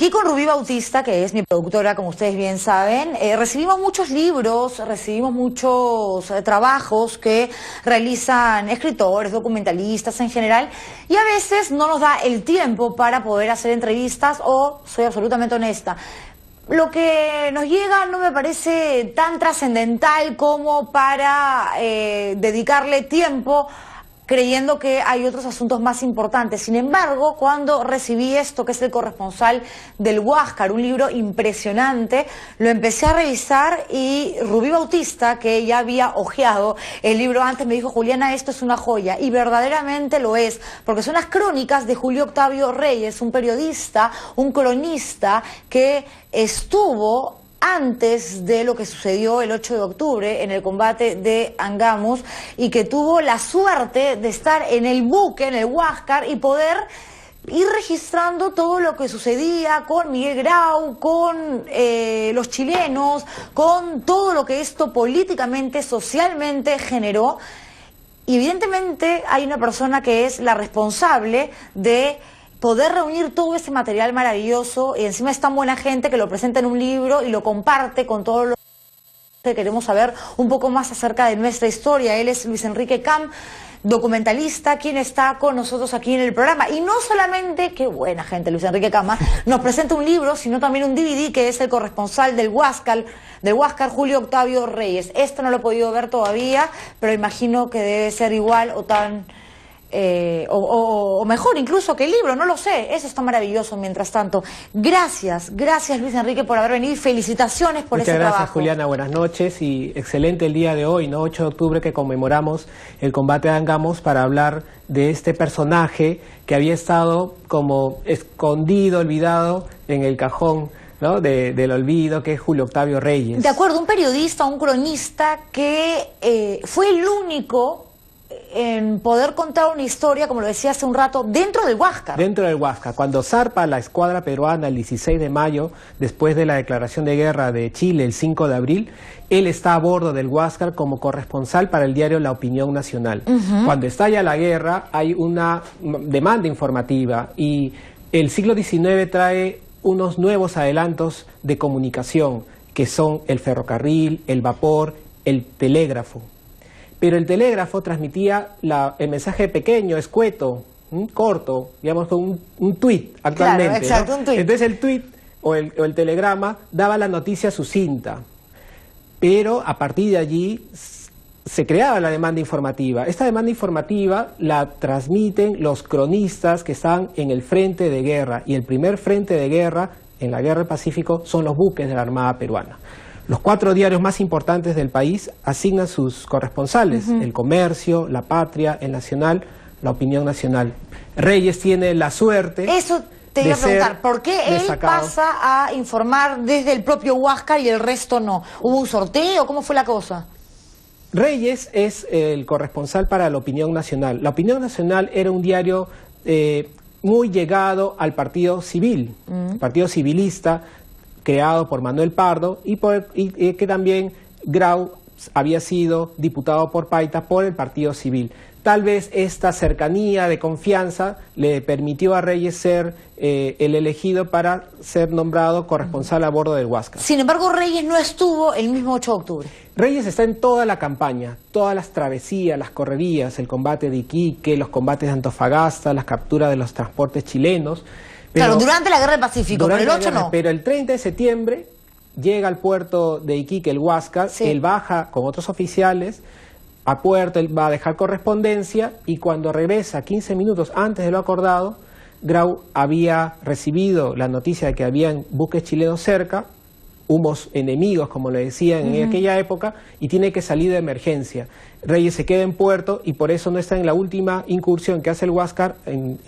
Aquí con Rubí Bautista, que es mi productora, como ustedes bien saben, recibimos muchos libros, recibimos muchos trabajos que realizan escritores, documentalistas en general, y a veces no nos da el tiempo para poder hacer entrevistas, o soy absolutamente honesta, lo que nos llega no me parece tan trascendental como para dedicarle tiempo, creyendo que hay otros asuntos más importantes. Sin embargo, cuando recibí esto, que es El corresponsal del Huáscar, un libro impresionante, lo empecé a revisar y Rubí Bautista, que ya había hojeado el libro antes, me dijo: Juliana, esto es una joya, y verdaderamente lo es, porque son las crónicas de Julio Octavio Reyes, un periodista, un cronista que estuvo antes de lo que sucedió el 8 de octubre en el combate de Angamos, y que tuvo la suerte de estar en el buque, en el Huáscar, y poder ir registrando todo lo que sucedía con Miguel Grau, con los chilenos, con todo lo que esto políticamente, socialmente generó. Y evidentemente hay una persona que es la responsable de poder reunir todo ese material maravilloso, y encima es tan buena gente que lo presenta en un libro y lo comparte con todos los que queremos saber un poco más acerca de nuestra historia. Él es Luis Enrique Cam, documentalista, quien está con nosotros aquí en el programa. Y no solamente, qué buena gente Luis Enrique Cama, nos presenta un libro, sino también un DVD que es El corresponsal del Huáscar, Julio Octavio Reyes. Esto no lo he podido ver todavía, pero imagino que debe ser igual o tan... o mejor incluso que el libro, no lo sé. Eso está maravilloso. Mientras tanto, gracias Luis Enrique por haber venido, y felicitaciones por ese trabajo. Muchas gracias, Juliana, buenas noches, y excelente el día de hoy, ¿no? 8 de octubre, que conmemoramos el combate de Angamos, para hablar de este personaje que había estado como escondido, olvidado en el cajón, ¿no?, del olvido, que es Julio Octavio Reyes. De acuerdo, un periodista, un cronista que fue el único en poder contar una historia, como lo decía hace un rato, dentro del Huáscar. Dentro del Huáscar. Cuando zarpa la escuadra peruana el 16 de mayo, después de la declaración de guerra de Chile el 5 de abril, él está a bordo del Huáscar como corresponsal para el diario La Opinión Nacional. Cuando estalla la guerra hay una demanda informativa, y el siglo XIX trae unos nuevos adelantos de comunicación, que son el ferrocarril, el vapor, el telégrafo. Pero el telégrafo transmitía el mensaje pequeño, escueto, corto, digamos, un tuit actualmente. Claro, exacto, ¿no? Un tuit. Entonces el tuit o el telegrama daba la noticia sucinta, pero a partir de allí se creaba la demanda informativa. Esta demanda informativa la transmiten los cronistas que están en el frente de guerra, y el primer frente de guerra en la guerra del Pacífico son los buques de la Armada peruana. Los 4 diarios más importantes del país asignan sus corresponsales: El Comercio, La Patria, El Nacional, La Opinión Nacional. Reyes tiene la suerte... Eso te iba a preguntar, ¿por qué él pasa a informar desde el propio Huáscar y el resto no? ¿Hubo un sorteo? ¿Cómo fue la cosa? Reyes es el corresponsal para La Opinión Nacional. La Opinión Nacional era un diario muy llegado al partido civil, partido civilista, creado por Manuel Pardo, y que también Grau había sido diputado por Paita por el Partido Civil. Tal vez esta cercanía de confianza le permitió a Reyes ser el elegido para ser nombrado corresponsal a bordo del Huáscar. Sin embargo, Reyes no estuvo el mismo 8 de octubre. Reyes está en toda la campaña, todas las travesías, las correrías, el combate de Iquique, los combates de Antofagasta, las capturas de los transportes chilenos. Pero, claro, durante la Guerra del Pacífico, pero el 8 no. Pero el 30 de septiembre llega al puerto de Iquique, el Huáscar, él baja con otros oficiales a puerto, él va a dejar correspondencia, y cuando regresa 15 minutos antes de lo acordado, Grau había recibido la noticia de que habían buques chilenos cerca, humos enemigos, como le decían en aquella época, y tiene que salir de emergencia. Reyes se queda en puerto, y por eso no está en la última incursión que hace el Huáscar en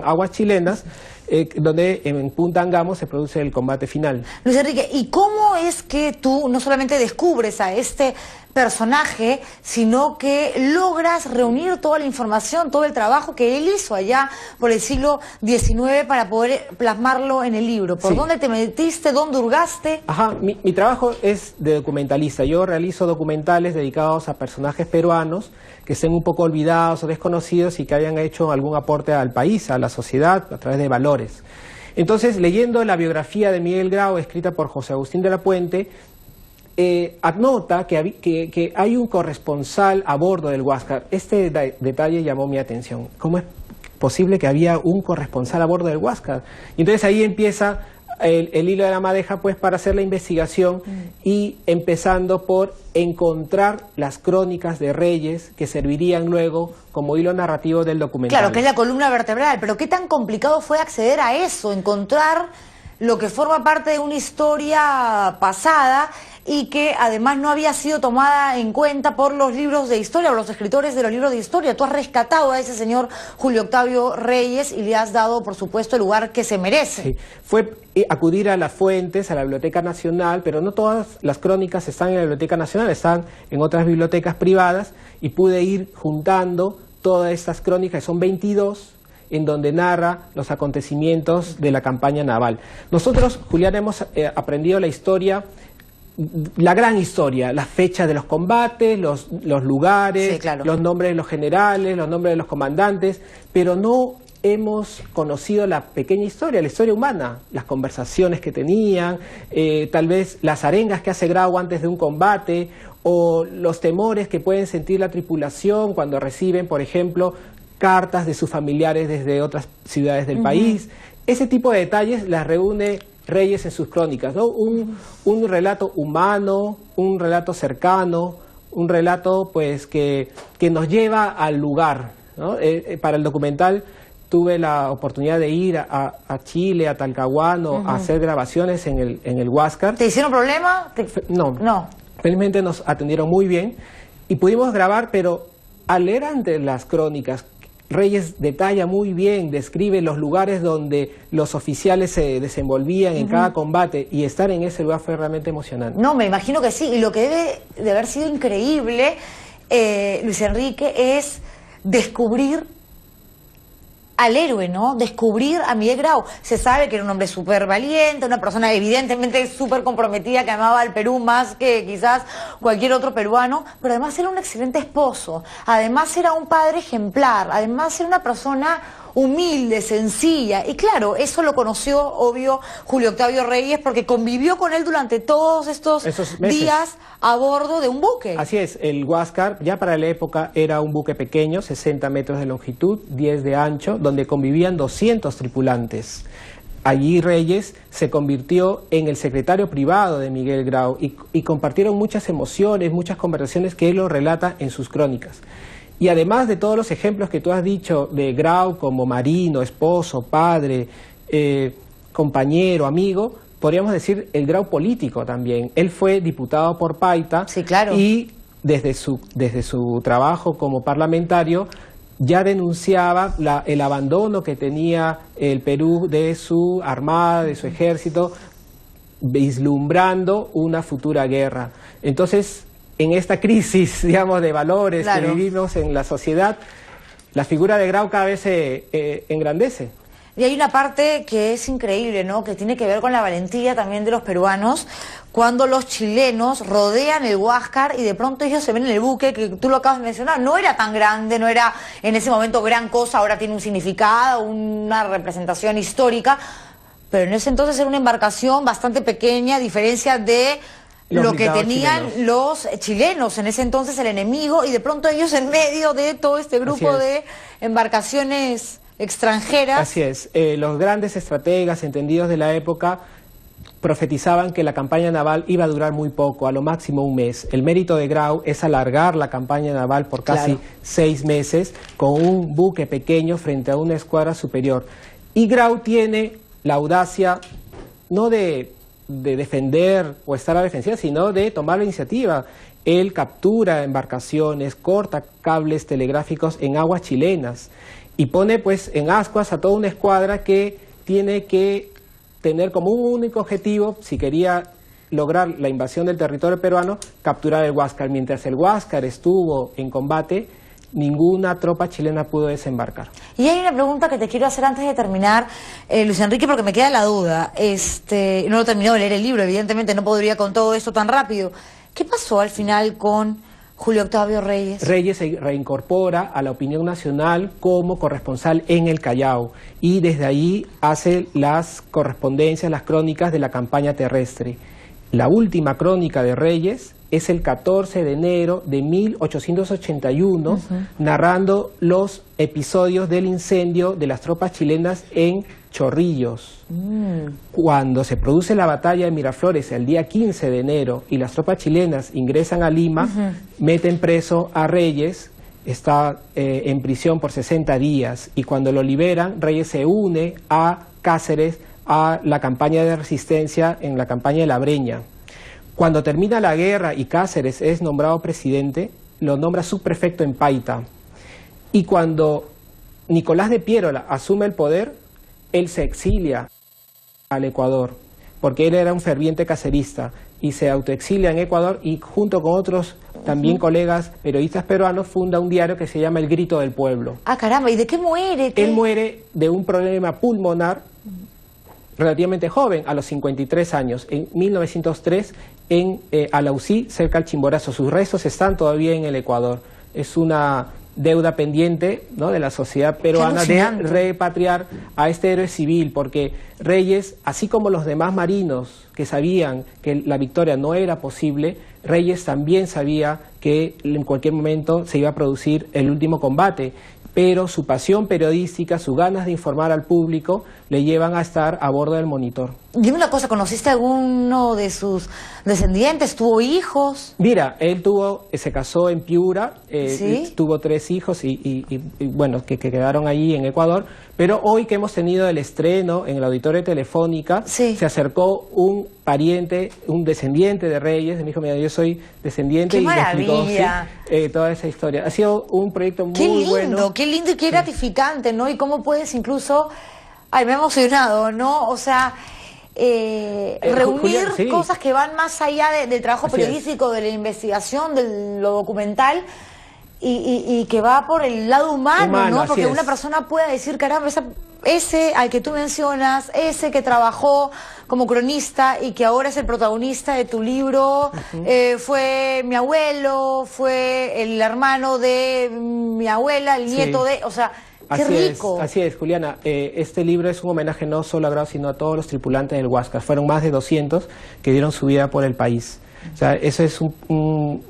aguas chilenas, donde en Punta Angamos se produce el combate final. Luis Enrique, ¿y cómo es que tú no solamente descubres a este personaje, sino que logras reunir toda la información, todo el trabajo que él hizo allá por el siglo XIX para poder plasmarlo en el libro? ¿Por dónde te metiste? ¿Dónde hurgaste? Mi trabajo es de documentalista. Yo realizo documentales dedicados a personajes peruanos que estén un poco olvidados o desconocidos y que hayan hecho algún aporte al país, a la sociedad, a través de valores. Entonces, leyendo la biografía de Miguel Grau, escrita por José Agustín de la Puente, anota que hay un corresponsal a bordo del Huáscar. Este detalle llamó mi atención. ¿Cómo es posible que había un corresponsal a bordo del Huáscar? Y entonces ahí empieza el hilo de la madeja, pues, para hacer la investigación, y empezando por encontrar las crónicas de Reyes que servirían luego como hilo narrativo del documental. Claro, que es la columna vertebral, pero ¿qué tan complicado fue acceder a eso? Encontrar lo que forma parte de una historia pasada y que además no había sido tomada en cuenta por los libros de historia o los escritores de los libros de historia. Tú has rescatado a ese señor Julio Octavio Reyes y le has dado, por supuesto, el lugar que se merece. Sí. Fue acudir a las fuentes, a la Biblioteca Nacional, pero no todas las crónicas están en la Biblioteca Nacional, están en otras bibliotecas privadas, y pude ir juntando todas estas crónicas, son 22, en donde narra los acontecimientos de la campaña naval. Nosotros, Julián, hemos aprendido la historia, la gran historia, las fechas de los combates, los lugares, sí, claro, los nombres de los generales, los nombres de los comandantes, pero no hemos conocido la pequeña historia, la historia humana, las conversaciones que tenían, tal vez las arengas que hace Grau antes de un combate, o los temores que pueden sentir la tripulación cuando reciben, por ejemplo, cartas de sus familiares desde otras ciudades del país. Ese tipo de detalles las reúne Reyes en sus crónicas, ¿no? Un relato humano, un relato cercano, un relato, pues, que nos lleva al lugar, ¿no? Para el documental tuve la oportunidad de ir a Chile, a Talcahuano, a hacer grabaciones en el Huáscar. ¿Te hicieron problema? No. Felizmente nos atendieron muy bien y pudimos grabar, pero al leer ante las crónicas, Reyes detalla muy bien, describe los lugares donde los oficiales se desenvolvían en cada combate, y estar en ese lugar fue realmente emocionante. No, me imagino que sí, y lo que debe de haber sido increíble, Luis Enrique, es descubrir al héroe, ¿no? Descubrir a Miguel Grau. Se sabe que era un hombre súper valiente, una persona evidentemente súper comprometida, que amaba al Perú más que quizás cualquier otro peruano, pero además era un excelente esposo, además era un padre ejemplar, además era una persona humilde, sencilla, y claro, eso lo conoció, obvio, Julio Octavio Reyes, porque convivió con él durante todos esos días a bordo de un buque. Así es, el Huáscar ya para la época era un buque pequeño, 60 metros de longitud, 10 de ancho, donde convivían 200 tripulantes. Allí Reyes se convirtió en el secretario privado de Miguel Grau, y compartieron muchas emociones, muchas conversaciones que él lo relata en sus crónicas. Y además de todos los ejemplos que tú has dicho de Grau como marino, esposo, padre, compañero, amigo, podríamos decir el Grau político también. Él fue diputado por Paita, sí, claro, y desde su trabajo como parlamentario ya denunciaba el abandono que tenía el Perú de su armada, de su ejército, vislumbrando una futura guerra. Entonces, en esta crisis, digamos, de valores, claro, que vivimos en la sociedad, la figura de Grau cada vez se engrandece. Y hay una parte que es increíble, ¿no?, que tiene que ver con la valentía también de los peruanos, cuando los chilenos rodean el Huáscar y de pronto ellos se ven en el buque, que tú lo acabas de mencionar, no era tan grande, no era en ese momento gran cosa, ahora tiene un significado, una representación histórica, pero en ese entonces era una embarcación bastante pequeña, a diferencia de lo que tenían los chilenos, en ese entonces el enemigo, y de pronto ellos en medio de todo este grupo de embarcaciones extranjeras. Así es, los grandes estrategas entendidos de la época profetizaban que la campaña naval iba a durar muy poco, a lo máximo un mes. El mérito de Grau es alargar la campaña naval por casi 6 meses con un buque pequeño frente a una escuadra superior. Y Grau tiene la audacia no de defender o estar a la defensiva, sino de tomar la iniciativa. Él captura embarcaciones, corta cables telegráficos en aguas chilenas y pone, pues, en ascuas a toda una escuadra que tiene que tener como un único objetivo, si quería lograr la invasión del territorio peruano, capturar el Huáscar. Mientras el Huáscar estuvo en combate, ninguna tropa chilena pudo desembarcar. Y hay una pregunta que te quiero hacer antes de terminar, Luis Enrique, porque me queda la duda. No lo he terminado de leer el libro, evidentemente no podría con todo esto tan rápido. ¿Qué pasó al final con Julio Octavio Reyes. Reyes se reincorpora a la opinión nacional como corresponsal en el Callao y desde ahí hace las correspondencias, las crónicas de la campaña terrestre. La última crónica de Reyes es el 14 de enero de 1881, narrando los episodios del incendio de las tropas chilenas en Chorrillos. Cuando se produce la batalla de Miraflores el día 15 de enero y las tropas chilenas ingresan a Lima, meten preso a Reyes, está en prisión por 60 días y cuando lo liberan, Reyes se une a Cáceres a la campaña de resistencia en la campaña de La Breña. Cuando termina la guerra y Cáceres es nombrado presidente, lo nombra subprefecto en Paita. Y cuando Nicolás de Piérola asume el poder, él se exilia al Ecuador, porque él era un ferviente cacerista y se autoexilia en Ecuador y junto con otros también colegas periodistas peruanos funda un diario que se llama El Grito del Pueblo. Ah, caramba, ¿y de qué muere? Él muere de un problema pulmonar relativamente joven, a los 53 años, en 1903, en Alausí, cerca del Chimborazo. Sus restos están todavía en el Ecuador. Es una deuda pendiente, ¿no?, de la sociedad peruana de repatriar a este héroe civil, porque Reyes, así como los demás marinos que sabían que la victoria no era posible, Reyes también sabía que en cualquier momento se iba a producir el último combate, pero su pasión periodística, sus ganas de informar al público, le llevan a estar a bordo del Monitor. Dime una cosa, ¿conociste a alguno de sus descendientes? ¿Tuvo hijos? Mira, él se casó en Piura, ¿Sí? tuvo 3 hijos y bueno, que quedaron allí en Ecuador, pero hoy que hemos tenido el estreno en el auditorio de Telefónica, sí, se acercó un pariente, un descendiente de Reyes, me dijo, mira, yo soy descendiente. ¡Qué y maravilla! Me explicó, toda esa historia. Ha sido un proyecto muy bueno. Qué lindo y qué gratificante, ¿no? Y cómo puedes incluso... Ay, me he emocionado, ¿no? O sea, reunir Julián, sí, cosas que van más allá del trabajo periodístico, de la investigación, de lo documental, y que va por el lado humano, ¿no? Porque una persona puede decir, caramba, ese al que tú mencionas, ese que trabajó como cronista y que ahora es el protagonista de tu libro, fue mi abuelo, fue el hermano de mi abuela, el nieto de... O sea, ¡qué rico! Así es, Juliana. Este libro es un homenaje no solo a Grau, sino a todos los tripulantes del Huáscar. Fueron más de 200 que dieron su vida por el país. O sea, eso es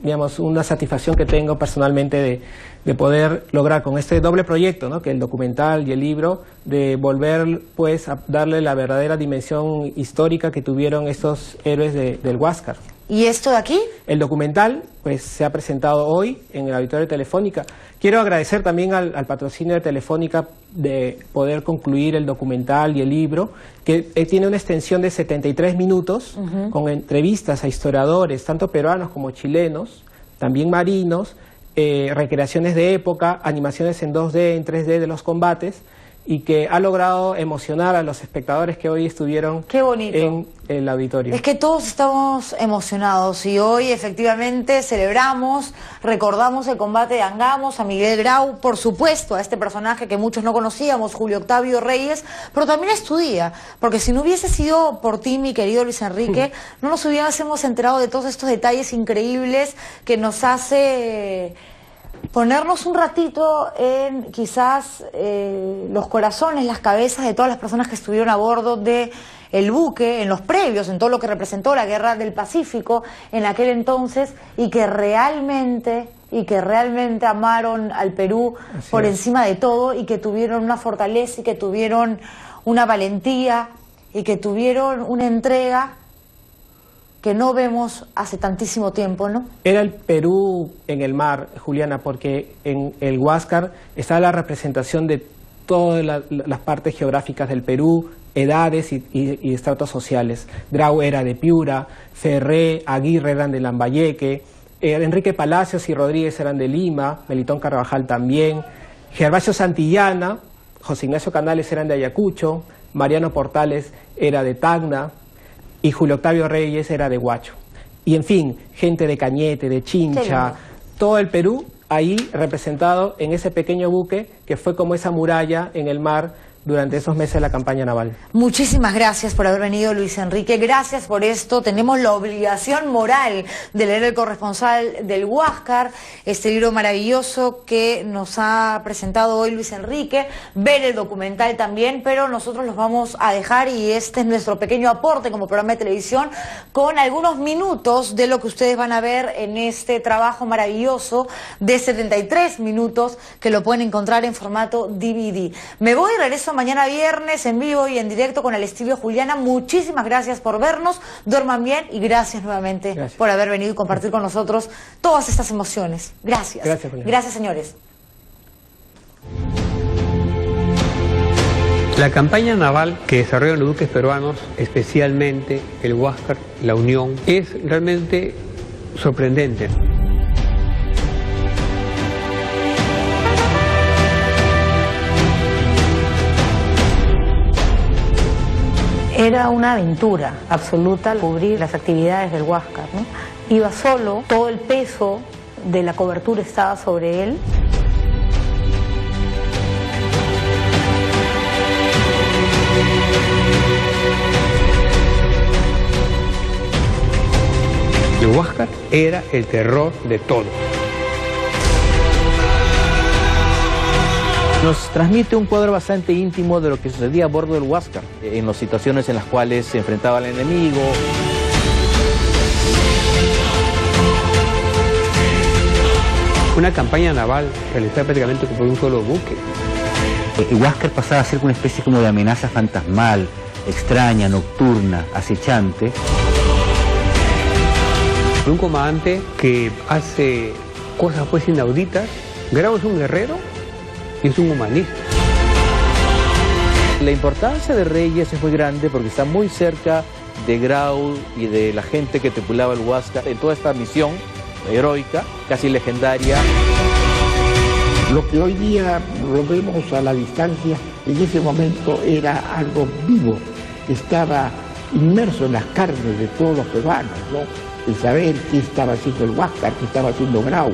digamos, una satisfacción que tengo personalmente de poder lograr con este doble proyecto, ¿no?, que el documental y el libro, de volver pues a darle la verdadera dimensión histórica que tuvieron estos héroes del Huáscar. ¿Y esto de aquí? El documental pues se ha presentado hoy en el auditorio de Telefónica. Quiero agradecer también al patrocinio de Telefónica de poder concluir el documental y el libro, que tiene una extensión de 73 minutos con entrevistas a historiadores, tanto peruanos como chilenos, también marinos, recreaciones de época, animaciones en 2D, en 3D de los combates, y que ha logrado emocionar a los espectadores que hoy estuvieron en el auditorio. Es que todos estamos emocionados y hoy efectivamente celebramos, recordamos el combate de Angamos, a Miguel Grau, por supuesto a este personaje que muchos no conocíamos, Julio Octavio Reyes, pero también es tu día, porque si no hubiese sido por ti, mi querido Luis Enrique, no nos hubiésemos enterado de todos estos detalles increíbles que nos hace... ponernos un ratito en quizás los corazones, las cabezas de todas las personas que estuvieron a bordo de el buque, en los previos, en todo lo que representó la Guerra del Pacífico en aquel entonces, y que realmente amaron al Perú por encima de todo, y que tuvieron una fortaleza y que tuvieron una valentía y que tuvieron una entrega que no vemos hace tantísimo tiempo, ¿no? Era el Perú en el mar, Juliana, porque en el Huáscar está la representación de todas las partes geográficas del Perú, edades y estratos sociales. Grau era de Piura, Ferré, Aguirre eran de Lambayeque, Enrique Palacios y Rodríguez eran de Lima, Melitón Carvajal también, Gervasio Santillana, José Ignacio Canales eran de Ayacucho, Mariano Portales era de Tacna, y Julio Octavio Reyes era de Huacho. Y en fin, gente de Cañete, de Chincha, todo el Perú ahí representado en ese pequeño buque que fue como esa muralla en el mar durante esos meses de la campaña naval. Muchísimas gracias por haber venido, Luis Enrique. Gracias por esto. Tenemos la obligación moral de leer El corresponsal del Huáscar, este libro maravilloso que nos ha presentado hoy Luis Enrique, ver el documental también, pero nosotros los vamos a dejar y este es nuestro pequeño aporte como programa de televisión con algunos minutos de lo que ustedes van a ver en este trabajo maravilloso de 73 minutos que lo pueden encontrar en formato DVD. Me voy y regreso mañana viernes en vivo y en directo con el estilo Juliana. Muchísimas gracias por vernos, duerman bien y gracias nuevamente por haber venido y compartir con nosotros todas estas emociones. Gracias. Gracias, Juliana. Gracias, señores. La campaña naval que desarrollan los buques peruanos, especialmente el Huáscar, la Unión, es realmente sorprendente. Era una aventura absoluta cubrir las actividades del Huáscar, ¿no? Iba solo, todo el peso de la cobertura estaba sobre él. El Huáscar era el terror de todos. Nos transmite un cuadro bastante íntimo de lo que sucedía a bordo del Huáscar, en las situaciones en las cuales se enfrentaba al enemigo. Una campaña naval realizada prácticamente por un solo buque. El Huáscar pasaba a ser una especie como de amenaza fantasmal, extraña, nocturna, acechante. Un comandante que hace cosas pues inauditas. Grau es un guerrero y es un humanista. La importancia de Reyes es muy grande porque está muy cerca de Grau y de la gente que tripulaba el Huáscar en toda esta misión heroica, casi legendaria. Lo que hoy día lo vemos a la distancia, en ese momento era algo vivo, que estaba inmerso en las carnes de todos los peruanos, ¿no? El saber qué estaba haciendo el Huáscar, qué estaba haciendo Grau.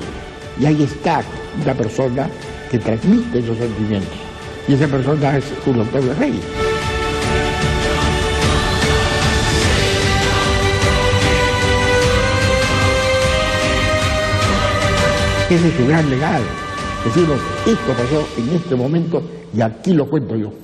Y ahí está una persona que transmite esos sentimientos. Y esa persona es Julio Octavio Reyes. Ese es su gran legado. Decimos, esto pasó en este momento y aquí lo cuento yo.